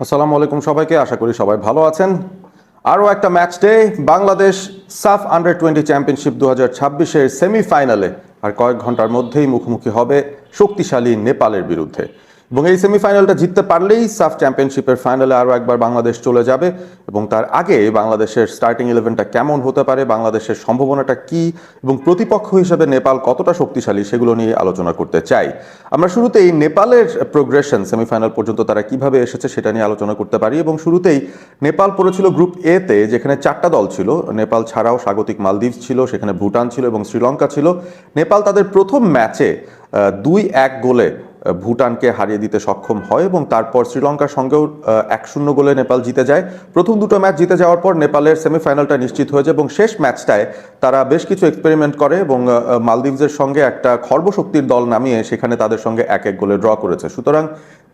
আসসালামু আলাইকুম সবাইকে, আশা করি সবাই ভালো আছেন। আরও একটা ম্যাচ ডে। বাংলাদেশ সাফ আন্ডার 20 চ্যাম্পিয়নশিপ 2026-এর সেমিফাইনালে আর কয়েক ঘন্টার মধ্যেই মুখোমুখি হবে শক্তিশালী নেপালের বিরুদ্ধে। এবং এই সেমিফাইনালটা জিততে পারলেই সাফ চ্যাম্পিয়নশিপের ফাইনালে আরও একবার বাংলাদেশ চলে যাবে। এবং তার আগে বাংলাদেশের স্টার্টিং ইলেভেনটা কেমন হতে পারে, বাংলাদেশের সম্ভাবনাটা কি, এবং প্রতিপক্ষ হিসেবে নেপাল কতটা শক্তিশালী সেগুলো নিয়ে আলোচনা করতে চাই। আমরা শুরুতেই নেপালের প্রোগ্রেশন, সেমিফাইনাল পর্যন্ত তারা কিভাবে এসেছে সেটা নিয়ে আলোচনা করতে পারি। এবং শুরুতেই নেপাল পড়েছিল গ্রুপ এ তে, যেখানে 4টা দল ছিল। নেপাল ছাড়াও স্বাগতিক মালদ্বীপ ছিল, সেখানে ভুটান ছিল এবং শ্রীলঙ্কা ছিল। নেপাল তাদের প্রথম ম্যাচে 2-1 গোলে ভুটানকে হারিয়ে দিতে সক্ষম হয় এবং তারপর শ্রীলঙ্কার সঙ্গেও 1-0 গোলে নেপাল জিতে যায়। প্রথম দুটো ম্যাচ জিতে যাওয়ার পর নেপালের সেমিফাইনালটা নিশ্চিত হয়ে যায় এবং শেষ ম্যাচটায় তারা বেশ কিছু এক্সপেরিমেন্ট করে এবং মালদ্বীপসের সঙ্গে একটা খর্বশক্তির দল নামিয়ে সেখানে তাদের সঙ্গে 1-1 গোলে ড্র করেছে। সুতরাং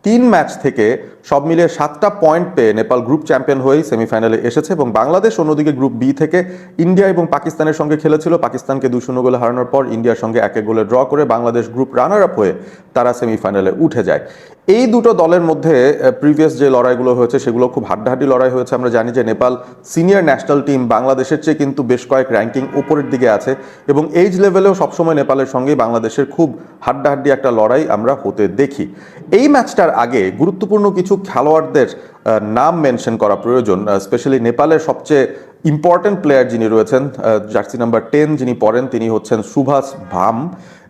3 ম্যাচ থেকে সব মিলিয়ে 7টা পয়েন্ট পেয়ে নেপাল গ্রুপ চ্যাম্পিয়ন হয়েই সেমিফাইনালে এসেছে। এবং বাংলাদেশ অন্যদিকে গ্রুপ বি থেকে ইন্ডিয়া এবং পাকিস্তানের সঙ্গে খেলেছিল। পাকিস্তানকে 2-0 গোলে হারানোর পর ইন্ডিয়ার সঙ্গে 1-1 গোলে ড্র করে বাংলাদেশ গ্রুপ রানার আপ হয়ে তারা সেমিফাইনালে উঠে যায়। এই দুটো দলের মধ্যে প্রিভিয়াস যে লড়াইগুলো হয়েছে সেগুলো খুব হাড্ডাহাড্ডি লড়াই হয়েছে। আমরা জানি যে নেপাল সিনিয়র ন্যাশনাল টিম বাংলাদেশের চেয়ে কিন্তু বেশ কয়েক র্যাঙ্কিং উপরের দিকে আছে এবং এইজ লেভেলেও সবসময় নেপালের সঙ্গেই বাংলাদেশের খুব হাড্ডাহাড্ডি একটা লড়াই আমরা হতে দেখি। এই ম্যাচটার আগে গুরুত্বপূর্ণ কিছু খেলোয়াড়দের নাম মেনশন করা প্রয়োজন। স্পেশালি নেপালের সবচেয়ে ইম্পর্টেন্ট প্লেয়ার যিনি রয়েছেন, জার্সি নাম্বার 10 যিনি পরেন, তিনি হচ্ছেন সুভাষ ভাম।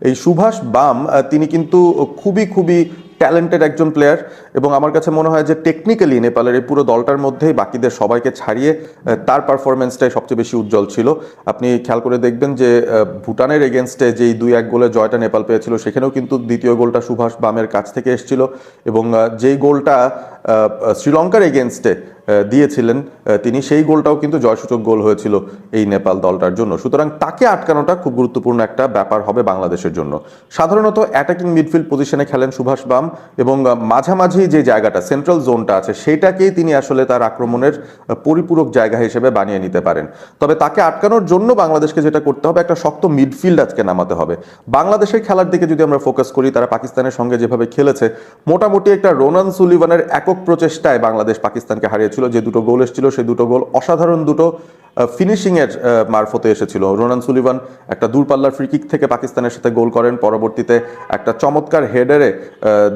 এই সুভাষ বাম তিনি কিন্তু খুবই খুবই ট্যালেন্টেড একজন প্লেয়ার এবং আমার কাছে মনে হয় যে টেকনিক্যালি নেপালের এই পুরো দলটার মধ্যেই বাকিদের সবাইকে ছাড়িয়ে তার পারফরমেন্সটাই সবচেয়ে বেশি উজ্জ্বল ছিল। আপনি খেয়াল করে দেখবেন যে ভুটানের এগেনস্টে যেই 2-1 গোলের জয়টা নেপাল পেয়েছিল সেখানেও কিন্তু দ্বিতীয় গোলটা সুভাষ বামের কাছ থেকে এসেছিল এবং যেই গোলটা শ্রীলঙ্কার এগেনস্টে দিয়েছিলেন তিনি, সেই গোলটাও কিন্তু জয়সূচক গোল হয়েছিল এই নেপাল দলটার জন্য। সুতরাং তাকে আটকানোটা খুব গুরুত্বপূর্ণ একটা ব্যাপার হবে বাংলাদেশের জন্য। সাধারণত অ্যাটাকিং মিডফিল্ড পজিশনে খেলেন সুভাষ বাম এবং মাঝামাঝি যে জায়গাটা সেন্ট্রাল জোনটা আছে সেইটাকেই তিনি আসলে তার আক্রমণের পরিপূরক জায়গা হিসেবে বানিয়ে নিতে পারেন। তবে তাকে আটকানোর জন্য বাংলাদেশকে যেটা করতে হবে, একটা শক্ত মিডফিল্ড আজকে নামাতে হবে। বাংলাদেশের খেলার দিকে যদি আমরা ফোকাস করি, তারা পাকিস্তানের সঙ্গে যেভাবে খেলেছে মোটামুটি একটা রোনান সুলিভানের একক প্রচেষ্টায় বাংলাদেশ পাকিস্তানকে হারিয়েছিল। যে দুটো গোল এসেছিল সেই দুটো গোল অসাধারণ দুটো ফিনিশিংয়ের মারফতে এসেছিল। রোনান সুলিভান একটা দূরপাল্লার ফ্রি কিক থেকে পাকিস্তানের সাথে গোল করেন, পরবর্তীতে একটা চমৎকার হেডারে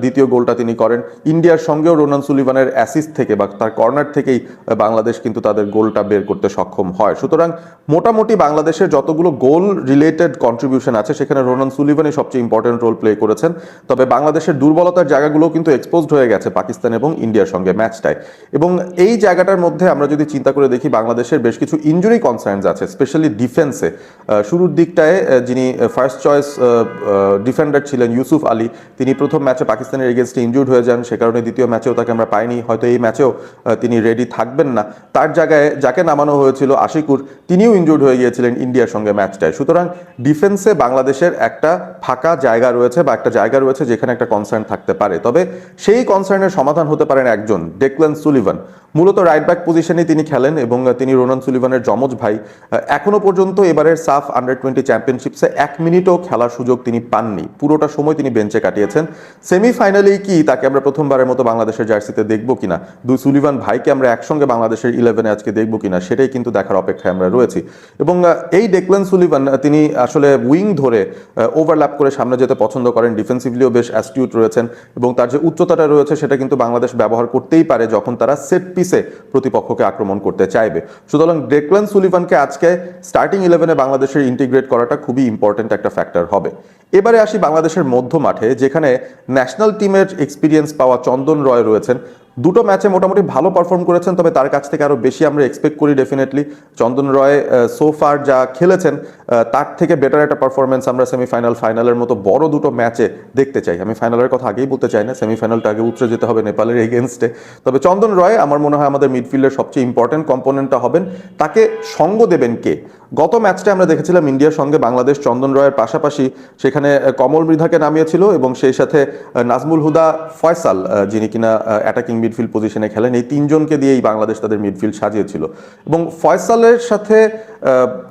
দ্বিতীয় গোলটা তিনি করেন। ইন্ডিয়ার সঙ্গেও রোনান সুলিভানের অ্যাসিস্ট থেকে বা তার কর্নার থেকেই বাংলাদেশ কিন্তু তাদের গোলটা বের করতে সক্ষম হয়। সুতরাং মোটামুটি বাংলাদেশের যতগুলো গোল রিলেটেড কন্ট্রিবিউশন আছে সেখানে রোনান সুলিভানই সবচেয়ে ইম্পর্টেন্ট রোল প্লে করেছেন। তবে বাংলাদেশের দুর্বলতার জায়গাগুলো কিন্তু এক্সপোজড হয়ে গেছে পাকিস্তান এবং ইন্ডিয়ার সঙ্গে ম্যাচটায়। এবং এই জায়গাটার মধ্যে আমরা যদি চিন্তা করে দেখি, বাংলাদেশের বেশ কিছু ইনজুরি কনসার্নস আছে, স্পেশালি ডিফেন্সে। শুরুর দিকটায় যিনি ফার্স্ট চয়েস ডিফেন্ডার ছিলেন ইউসুফ আলী, তিনি প্রথম ম্যাচে পাকিস্তানের এগেনস্টে ইনজুর্ড হয়ে যান, সে কারণে দ্বিতীয় ম্যাচেও তাকে আমরা পাইনি। হয়তো এই ম্যাচেও তিনি রেডি থাকবেন না। তার জায়গায় যাকে নামানো হয়েছিল আশিকুর, তিনিও ইনজুর্ড হয়ে গিয়েছিলেন ইন্ডিয়ার সঙ্গে ম্যাচটায়। সুতরাং ডিফেন্সে বাংলাদেশের একটা ফাঁকা জায়গা রয়েছে বা একটা জায়গা রয়েছে যেখানে একটা কনসার্ন থাকতে পারে। তবে সেই কনসার্নের সমাধান হতে পারেন একজন, ডেকলান সুলিভান। মূলত রাইট ব্যাক পজিশনে তিনি খেলেন এবং তিনি রোনান সুলিভানের যমজ ভাই। এখনো পর্যন্ত এবারের সাফ আন্ডার 20 চ্যাম্পিয়নশিপসে 1 মিনিটও খেলার সুযোগ তিনি পাননি, পুরোটা সময় তিনি বেঞ্চে কাটিয়েছেন। সেমিফাইনালেই কি তাকে আমরা প্রথমবারের মতো বাংলাদেশের জার্সিতে দেখবো কিনা, দুই সুলিভান ভাইকে আমরা একসঙ্গে বাংলাদেশের 11-এ আজকে দেখবো কিনা, সেটাই কিন্তু দেখার অপেক্ষায় আমরা রয়েছি। এবং এই ডেকলান সুলিভান তিনি আসলে উইং ধরে ওভারল্যাপ করে সামনে যেতে পছন্দ করেন, ডিফেন্সিভলিও বেশ অ্যাস্টিউট রয়েছেন এবং তার যে উচ্চতাটা রয়েছে সেটা কিন্তু বাংলাদেশ ব্যবহার করতেই পারে যখন তারা সেট পিসে প্রতিপক্ষকে আক্রমণ করতে চাইবে। সুতরাং ডেকলান সুলিভানকে আজকে স্টার্টিং 11-এ বাংলাদেশের ইন্টিগ্রেট করাটা খুবই ইম্পর্টেন্ট একটা ফ্যাক্টর হবে। এবারে আসি বাংলাদেশের মধ্য মাঠে, যেখানে ন্যাশনাল টিমের এক্সপিরিয়েন্স পাওয়া চন্দন রয় রয়েছেন। দুটো ম্যাচে মোটামুটি ভালো পারফর্ম করেছেন, তবে তার কাছ থেকে আরও বেশি আমরা এক্সপেক্ট করি ডেফিনেটলি। চন্দন রয় সোফার যা খেলেছেন তার থেকে বেটার একটা পারফরমেন্স আমরা সেমিফাইনাল ফাইনালের মতো বড় দুটো ম্যাচে দেখতে চাই। আমি ফাইনালের কথা আগেই বলতে চাই না, সেমিফাইনালটা আগে উতরে যেতে হবে নেপালের এগেনস্টে। তবে চন্দন রয় আমার মনে হয় আমাদের মিডফিল্ডের সবচেয়ে ইম্পর্টেন্ট কম্পোনেন্টটা হবেন। তাকে সঙ্গ দেবেন কে? গত ম্যাচটা আমরা দেখেছিলাম ইন্ডিয়ার সঙ্গে বাংলাদেশ চন্দন রয়ের পাশাপাশি সেখানে কমল মৃধাকে নামিয়েছিল এবং সেই সাথে নাজমুল হুদা, ফয়সাল যিনি কিনা অ্যাটাকিং মিডফিল্ড পজিশনে খেলেন, এই তিনজনকে দিয়েই বাংলাদেশ তাদের মিডফিল্ড সাজিয়েছিল। এবং ফয়সালের সাথে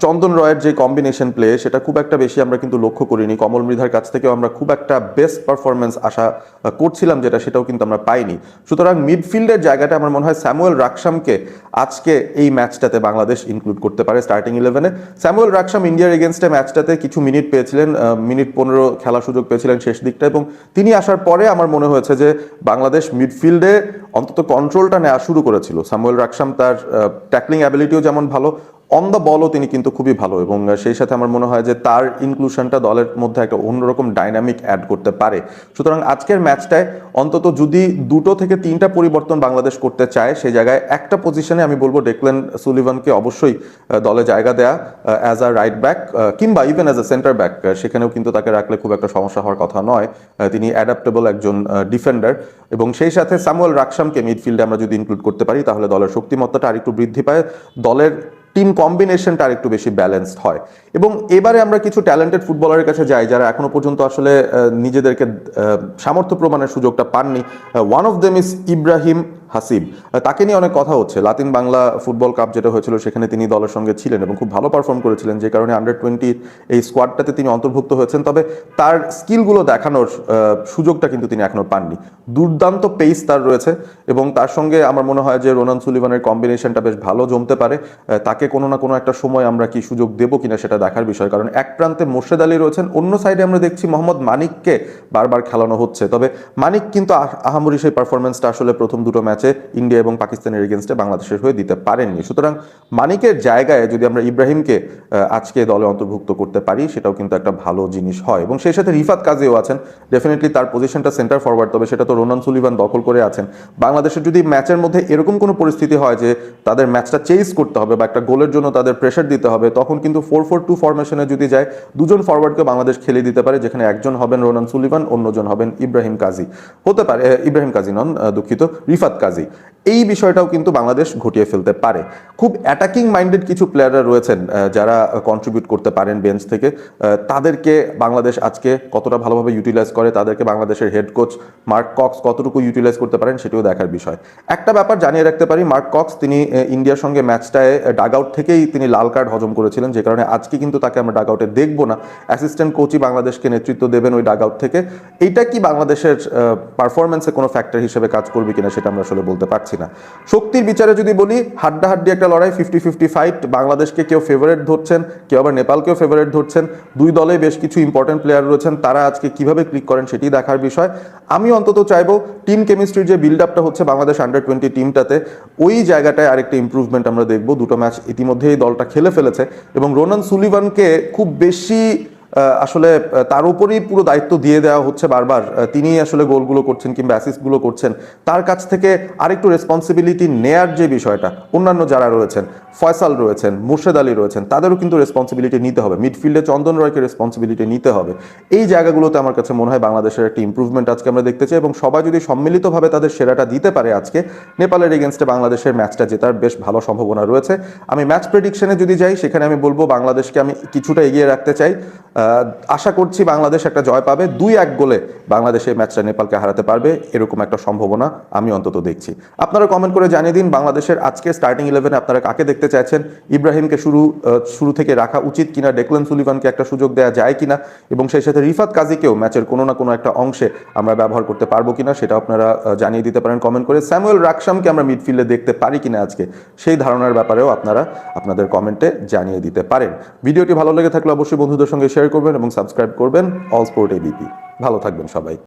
চন্দন রয়ের যে কম্বিনেশন প্লে সেটা খুব একটা বেশি আমরা কিন্তু লক্ষ্য করিনি। কমল মৃধার কাছ থেকেও আমরা খুব একটা বেস্ট পারফরমেন্স আশা করছিলাম সেটাও কিন্তু আমরা পাইনি। সুতরাং মিডফিল্ডের জায়গাটা আমার মনে হয় স্যামুয়েল রাকসামকে আজকে এই ম্যাচটাতে বাংলাদেশ ইনক্লুড করতে পারে স্টার্টিং 11-এ। স্যামুয়েল রাকসাম ইন্ডিয়ার এগেনস্টে ম্যাচটাতে কিছু মিনিট পেয়েছিলেন, মিনিট 15 খেলার সুযোগ পেয়েছিলেন শেষ দিকটা, এবং তিনি আসার পরে আমার মনে হয়েছে যে বাংলাদেশ মিডফিল্ডে অন্তত কন্ট্রোলটা নেওয়া শুরু করেছিল। স্যামুয়েল রাকসাম তার ট্যাকলিং অ্যাবিলিটিও যেমন ভালো, অন দ্য বলও তিনি কিন্তু খুবই ভালো, এবং সেই সাথে আমার মনে হয় যে তার ইনক্লুশনটা দলের মধ্যে একটা অন্যরকম ডাইনামিক অ্যাড করতে পারে। সুতরাং আজকের ম্যাচটায় অন্তত যদি 2 থেকে 3টা পরিবর্তন বাংলাদেশ করতে চায়, সেই জায়গায় একটা পজিশনে আমি বলবো ডেকলেন সুলিভানকে অবশ্যই দলে জায়গা দেয়া অ্যাজ আ রাইট ব্যাক কিংবা even as a centre back, সেখানেও কিন্তু তাকে রাখলে খুব একটা সমস্যা হওয়ার কথা নয়। তিনি অ্যাডাপ্টেবল একজন ডিফেন্ডার, এবং সেই সাথে স্যামুয়েল রাকসামকে মিডফিল্ডে আমরা যদি ইনক্লুড করতে পারি তাহলে দলের শক্তিমত্তাটা আরেকটু বৃদ্ধি পায়, দলের টিম কম্বিনেশনটা আরেকটু বেশি ব্যালেন্সড হয়। এবং এবারে আমরা কিছু ট্যালেন্টেড ফুটবলারের কাছে যাই যারা এখনো পর্যন্ত আসলে নিজেদেরকে সামর্থ্য প্রমাণের সুযোগটা পাননি। One of them is Ibrahim Hasib. তাকে নিয়ে অনেক কথা হচ্ছে। লাতিন বাংলা ফুটবল কাপ যেটা হয়েছিল সেখানে তিনি দলের সঙ্গে ছিলেন এবং খুব ভালো পারফর্ম করেছিলেন, যে কারণে আন্ডার-20 এই স্কোয়াডটাতে তিনি অন্তর্ভুক্ত হয়েছেন। তবে তার স্কিলগুলো দেখানোর সুযোগটা কিন্তু তিনি এখনো পাননি। দুর্দান্ত পেস তার রয়েছে, এবং তার সঙ্গে আমার মনে হয় যে রোনান সুলিভানের কম্বিনেশনটা বেশ ভালো জমতে পারে। তাকে কোনো না কোনো একটা সময় আমরা কি সুযোগ দেবো কিনা সেটা দেখার বিষয়, কারণ এক প্রান্তে মোর্শেদ আলী রয়েছেন, অন্য সাইডে আমরা দেখছি মোহাম্মদ মানিককে বারবার খেলানো হচ্ছে। তবে মানিক কিন্তু আহামরি সেই পারফরমেন্সটা আসলে প্রথম 2টো ম্যাচে ইন্ডিয়া এবং পাকিস্তানের এগেনস্টে বাংলাদেশের হয়ে দিতে পারেননি। সুতরাং মানিকের জায়গায় যদি আমরা ইব্রাহিমকে আজকে দলে অন্তর্ভুক্ত করতে পারি সেটাও কিন্তু একটা ভালো জিনিস হয়। এবং সেই সাথে রিফাত কাজীও আছেন, ডেফিনেটলি তার পজিশনটা সেন্টার ফরওয়ার্ড, তবে সেটা তো রোনান সুলিভান দখল করে আছেন। বাংলাদেশের যদি ম্যাচের মধ্যে এরকম কোনো পরিস্থিতি হয় যে তাদের ম্যাচটা চেজ করতে হবে বা একটা গোলের জন্য তাদের প্রেশার দিতে হবে, তখন কিন্তু 4-4-2 ফরমেশনে যদি যায়, 2জন ফরওয়ার্ডকে বাংলাদেশ খেলে দিতে পারে, যেখানে একজন হবেন রোনান সুলিভান, অন্যজন হবেন ইব্রাহিম কাজী, হতে পারে ইব্রাহিম কাজী নন, দুঃখিত, রিফাত কাজী। এই বিষয়টাও কিন্তু বাংলাদেশ ঘটিয়ে ফেলতে পারে। খুব অ্যাটাকিং মাইন্ডেড কিছু প্লেয়াররা রয়েছেন যারা কন্ট্রিবিউট করতে পারেন বেঞ্চ থেকে। তাদেরকে বাংলাদেশ আজকে কতটা ভালোভাবে ইউটিলাইজ করে, তাদেরকে বাংলাদেশের হেড কোচ মার্ক কক্স কতটুকু ইউটিলাইজ করতে পারেন সেটিও দেখার বিষয়। একটা ব্যাপার জানিয়ে রাখতে পারি, মার্ক কক্স তিনি ইন্ডিয়ার সঙ্গে ম্যাচটায় ডাগ আউট থেকেই তিনি লাল কার্ড হজম করেছিলেন, যে কারণে আজকে কিন্তু তাকে আমরা ডাগ আউটে দেখবো না। অ্যাসিস্ট্যান্ট কোচই বাংলাদেশকে নেতৃত্ব দেবেন ওই ডাগ আউট থেকে। এইটা কি বাংলাদেশের পারফরমেন্সে কোনো ফ্যাক্টর হিসেবে কাজ করবে কিনা সেটা আমরা আসলে বলতে পারছি না। শক্তির বিচারে যদি বলি, হাড্ডাহাড্ডি একটা লড়াই, 50-50 ফাইট। বাংলাদেশকে কেউ ফেভারিট ধরছেন, কেউ আবার নেপালকেও ফেভারিট ধরছেন। দুই দলে বেশ কিছু ইম্পর্টেন্ট প্লেয়ার রয়েছেন, তারা আজকে কিভাবে ক্লিক করেন সেটি দেখার বিষয়। আমি অন্তত চাইবো টিম কেমিস্ট্রির যে বিল্ড আপটা হচ্ছে বাংলাদেশ আন্ডার-20 টিমটাতে, ওই জায়গাটায় আরেকটা ইম্প্রুভমেন্ট আমরা দেখবো। 2টো ম্যাচ ইতিমধ্যেই দলটা খেলে ফেলেছে, এবং রোনান সুলিভানকে খুব বেশি আসলে তার উপরেই পুরো দায়িত্ব দিয়ে দেওয়া হচ্ছে বারবার। তিনি আসলে গোলগুলো করছেন কিংবা অ্যাসিস্টগুলো করছেন, তার কাছ থেকে আরেকটু রেসপন্সিবিলিটি নেয়ার যে বিষয়টা, অন্যান্য যারা রয়েছেন, ফয়সাল রয়েছেন, মুর্শেদ আলী রয়েছেন, তাদেরও কিন্তু রেসপন্সিবিলিটি নিতে হবে। মিডফিল্ডে চন্দন রয়কে রেসপন্সিবিলিটি নিতে হবে। এই জায়গাগুলোতে আমার কাছে মনে হয় বাংলাদেশের একটা ইম্প্রুভমেন্ট আজকে আমরা দেখতে চাই, এবং সবাই যদি সম্মিলিতভাবে তাদের সেরাটা দিতে পারে আজকে, নেপালের এগেনস্টে বাংলাদেশের ম্যাচটা জেতার বেশ ভালো সম্ভাবনা রয়েছে। আমি ম্যাচ প্রেডিকশনে যদি যাই, সেখানে আমি বলবো বাংলাদেশকে আমি কিছুটা এগিয়ে রাখতে চাই। আশা করছি বাংলাদেশ একটা জয় পাবে, 2-1 গোলে বাংলাদেশ এই ম্যাচটা নেপালকে হারাতে পারবে, এরকম একটা সম্ভাবনা আমি অন্তত দেখছি। আপনারা কমেন্ট করে জানিয়ে দিন বাংলাদেশের আজকে স্টার্টিং 11-এ আপনারা কাকে দেখতে চাইছেন। ইব্রাহিমকে শুরু থেকে রাখা উচিত কিনা, ডেকলেন সুলিভানকে একটা সুযোগ দেওয়া যায় কিনা, এবং সেই সাথে রিফাত কাজীকেও ম্যাচের কোনো না কোনো একটা অংশে আমরা ব্যবহার করতে পারবো কিনা সেটা আপনারা জানিয়ে দিতে পারেন কমেন্ট করে। স্যামুয়েল রাকসামকে আমরা মিডফিল্ডে দেখতে পারি কিনা আজকে, সেই ধারণার ব্যাপারেও আপনারা আপনাদের কমেন্টে জানিয়ে দিতে পারেন। ভিডিওটি ভালো লেগে থাকলে অবশ্যই বন্ধুদের সঙ্গে শেয়ার করবেন এবং সাবস্ক্রাইব করবেন। All sport ABP. ভালো থাকবেন সবাই।